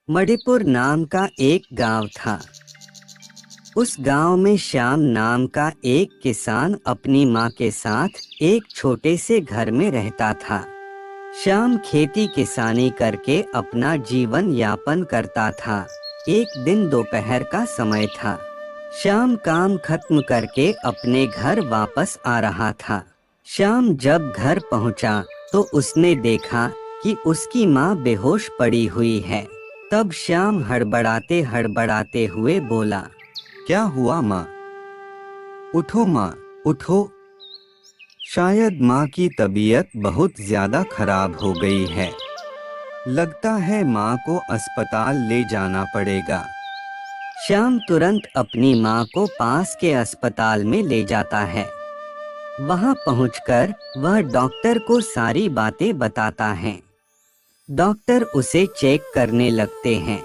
मणिपुर नाम का एक गांव था। उस गांव में श्याम नाम का एक किसान अपनी मां के साथ एक छोटे से घर में रहता था। श्याम खेती किसानी करके अपना जीवन यापन करता था। एक दिन दोपहर का समय था। श्याम काम खत्म करके अपने घर वापस आ रहा था। श्याम जब घर पहुंचा तो उसने देखा कि उसकी मां बेहोश पड़ी हुई है। तब श्याम हड़बड़ाते हड़बड़ाते हुए बोला, क्या हुआ माँ? उठो माँ, उठो। शायद माँ की तबीयत बहुत ज्यादा खराब हो गई है। लगता है माँ को अस्पताल ले जाना पड़ेगा। श्याम तुरंत अपनी माँ को पास के अस्पताल में ले जाता है। वहाँ पहुंचकर वह डॉक्टर को सारी बातें बताता है। डॉक्टर उसे चेक करने लगते हैं।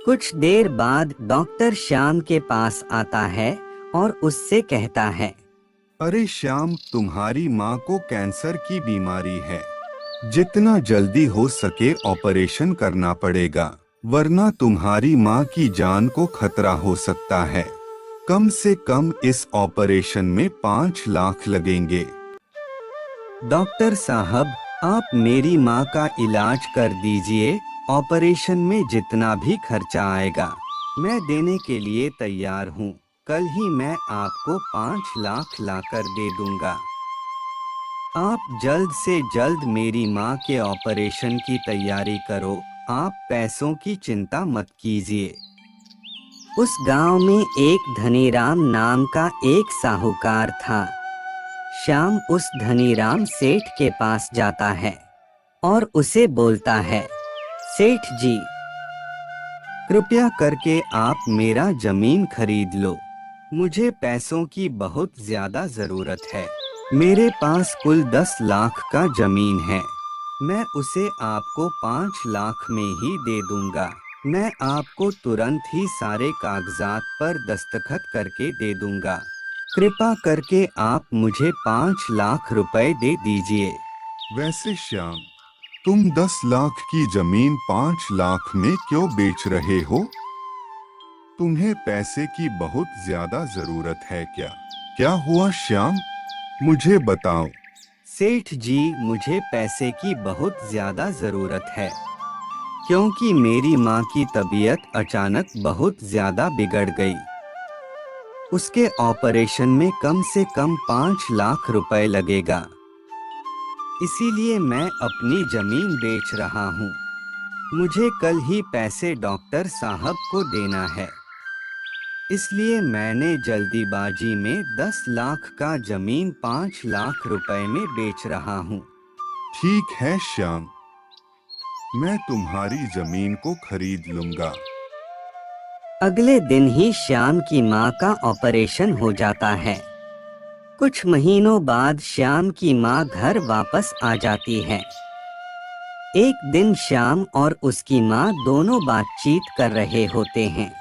कुछ देर बाद डॉक्टर श्याम के पास आता है और उससे कहता है, अरे श्याम, तुम्हारी माँ को कैंसर की बीमारी है। जितना जल्दी हो सके ऑपरेशन करना पड़ेगा, वरना तुम्हारी माँ की जान को खतरा हो सकता है। कम से कम इस ऑपरेशन में 5 लाख लगेंगे। डॉक्टर साहब, आप मेरी माँ का इलाज कर दीजिए। ऑपरेशन में जितना भी खर्चा आएगा मैं देने के लिए तैयार हूँ। कल ही मैं आपको 5 लाख लाकर दे दूंगा। आप जल्द से जल्द मेरी माँ के ऑपरेशन की तैयारी करो। आप पैसों की चिंता मत कीजिए। उस गांव में एक धनीराम नाम का एक साहूकार था। श्याम उस धनीराम सेठ के पास जाता है और उसे बोलता है, सेठ जी, कृपया करके आप मेरा जमीन खरीद लो। मुझे पैसों की बहुत ज्यादा जरूरत है। मेरे पास कुल 10 लाख का जमीन है। मैं उसे आपको 5 लाख में ही दे दूंगा। मैं आपको तुरंत ही सारे कागजात पर दस्तखत करके दे दूंगा। कृपा करके आप मुझे 5 लाख रुपए दे दीजिए। वैसे श्याम, तुम 10 लाख की जमीन 5 लाख में क्यों बेच रहे हो? तुम्हें पैसे की बहुत ज्यादा जरूरत है क्या? क्या हुआ श्याम, मुझे बताओ। सेठ जी, मुझे पैसे की बहुत ज्यादा जरूरत है, क्योंकि मेरी माँ की तबीयत अचानक बहुत ज्यादा बिगड़ गई। उसके ऑपरेशन में कम से कम 5 लाख रुपए लगेगा। इसीलिए मैं अपनी जमीन बेच रहा हूँ। मुझे कल ही पैसे डॉक्टर साहब को देना है। इसलिए मैंने जल्दीबाजी में 10 लाख का जमीन 5 लाख रुपए में बेच रहा हूँ। ठीक है श्याम, मैं तुम्हारी जमीन को खरीद लूंगा। अगले दिन ही श्याम की माँ का ऑपरेशन हो जाता है। कुछ महीनों बाद श्याम की माँ घर वापस आ जाती है। एक दिन श्याम और उसकी माँ दोनों बातचीत कर रहे होते हैं।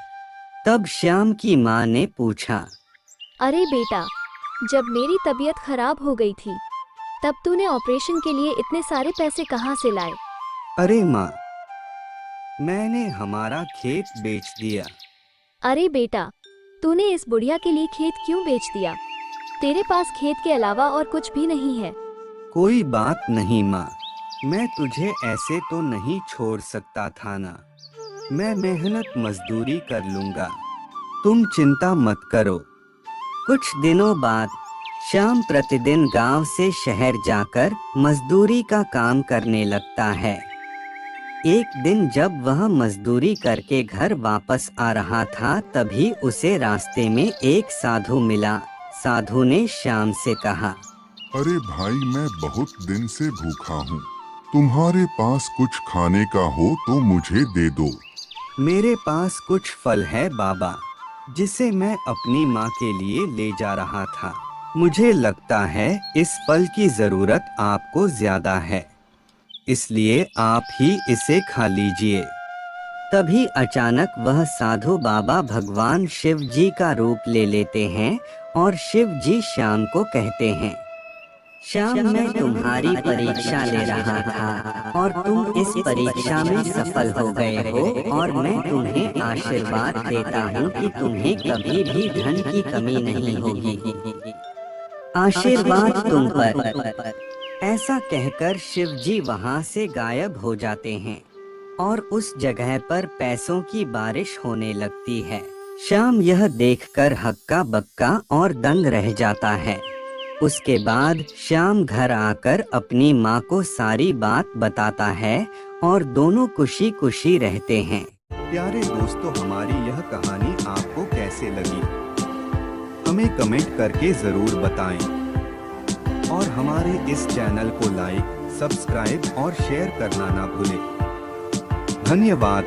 तब श्याम की माँ ने पूछा, अरे बेटा, जब मेरी तबीयत खराब हो गई थी तब तूने ऑपरेशन के लिए इतने सारे पैसे कहाँ से लाए? अरे माँ, मैंने हमारा खेत बेच दिया। अरे बेटा, तूने इस बुढ़िया के लिए खेत क्यों बेच दिया? तेरे पास खेत के अलावा और कुछ भी नहीं है। कोई बात नहीं माँ, मैं तुझे ऐसे तो नहीं छोड़ सकता था ना। मैं मेहनत मजदूरी कर लूंगा, तुम चिंता मत करो। कुछ दिनों बाद श्याम प्रतिदिन गांव से शहर जाकर मजदूरी का काम करने लगता है। एक दिन जब वह मजदूरी करके घर वापस आ रहा था, तभी उसे रास्ते में एक साधु मिला। साधु ने श्याम से कहा, अरे भाई, मैं बहुत दिन से भूखा हूँ। तुम्हारे पास कुछ खाने का हो तो मुझे दे दो। मेरे पास कुछ फल है बाबा, जिसे मैं अपनी माँ के लिए ले जा रहा था। मुझे लगता है इस फल की जरूरत आपको ज्यादा है, इसलिए आप ही इसे खा लीजिए। तभी अचानक वह साधु बाबा भगवान शिव जी का रूप ले लेते हैं और शिव जी श्याम को कहते हैं, श्याम, मैं तुम्हारी परीक्षा ले रहा था और तुम इस परीक्षा में सफल हो गए हो और मैं तुम्हें आशीर्वाद देता हूँ कि तुम्हें कभी भी धन की कमी नहीं होगी। आशीर्वाद तुम पर। ऐसा कहकर शिव जी वहाँ से गायब हो जाते हैं और उस जगह पर पैसों की बारिश होने लगती है। श्याम यह देखकर हक्का बक्का और दंग रह जाता है। उसके बाद श्याम घर आकर अपनी माँ को सारी बात बताता है और दोनों खुशी खुशी रहते हैं। प्यारे दोस्तों, हमारी यह कहानी आपको कैसे लगी हमें कमेंट करके जरूर बताएं और हमारे इस चैनल को लाइक, सब्सक्राइब और शेयर करना ना भूलें। धन्यवाद।